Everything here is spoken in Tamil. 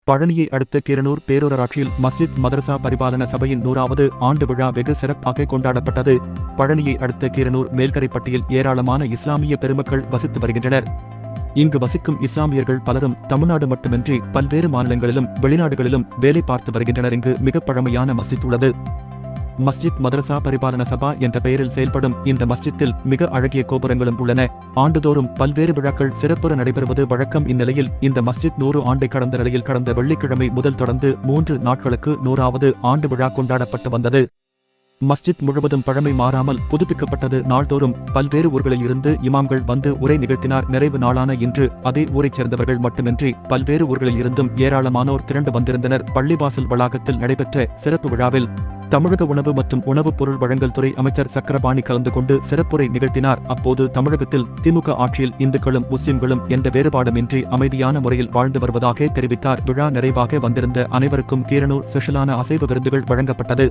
பழனியை அடுத்த கீரனூர் பேரூராட்சியில் மஸ்ஜித் மதரசா பரிபாலன சபையின் 100வது ஆண்டு விழா வெகு சிறப்பாக கொண்டாடப்பட்டது. பழனியை அடுத்த கீரனூர் மேல்கரைப்பட்டியில் ஏராளமான இஸ்லாமிய பெருமக்கள் வசித்து வருகின்றனர். இங்கு வசிக்கும் இஸ்லாமியர்கள் பலரும் தமிழ்நாடு மட்டுமின்றி பல்வேறு மாநிலங்களிலும் வெளிநாடுகளிலும் வேலை பார்த்து வருகின்றனர். இங்கு மிக பழமையான மஸ்ஜித் உள்ளது. மஸ்ஜித் மதரசா பரிபாலன சபா என்ற பெயரில் செயல்படும் இந்த மஸ்ஜித்தில் மிக அழகிய கோபுரங்களும் உள்ளன. ஆண்டுதோறும் பல்வேறு விழாக்கள் சிறப்புற நடைபெறுவது வழக்கம். இந்நிலையில் இந்த மஸ்ஜித் 100 ஆண்டை கடந்த நிலையில் கடந்த வெள்ளிக்கிழமை முதல் தொடர்ந்து 3 நாட்களுக்கு 100வது ஆண்டு விழா கொண்டாடப்பட்டு வந்தது. மஸ்ஜித் முழுவதும் பழமை மாறாமல் புதுப்பிக்கப்பட்டது. நாள்தோறும் பல்வேறு ஊர்களில் இருந்து இமாம்கள் வந்து உரை நிகழ்த்தினார். நிறைவு நாளான இன்று அதே ஊரைச் சேர்ந்தவர்கள் மட்டுமின்றி பல்வேறு ஊர்களில் இருந்தும் ஏராளமானோர் திரண்டு வந்திருந்தனர். பள்ளிவாசல் வளாகத்தில் நடைபெற்ற சிறப்பு விழாவில் தமிழக உணவு மற்றும் உணவுப் பொருள் வழங்கல் துறை அமைச்சர் சக்கரபாணி கலந்து கொண்டு சிறப்புரை நிகழ்த்தினார். அப்போது தமிழகத்தில் திமுக ஆட்சியில் இந்துக்களும் முஸ்லிம்களும் எந்த வேறுபாடுமின்றி அமைதியான முறையில் வாழ்ந்து வருவதாக தெரிவித்தார். விழா நிறைவாக வந்திருந்த அனைவருக்கும் கீரனூர் ஸ்பெஷலான அசைவ விருந்துகள் வழங்கப்பட்டது.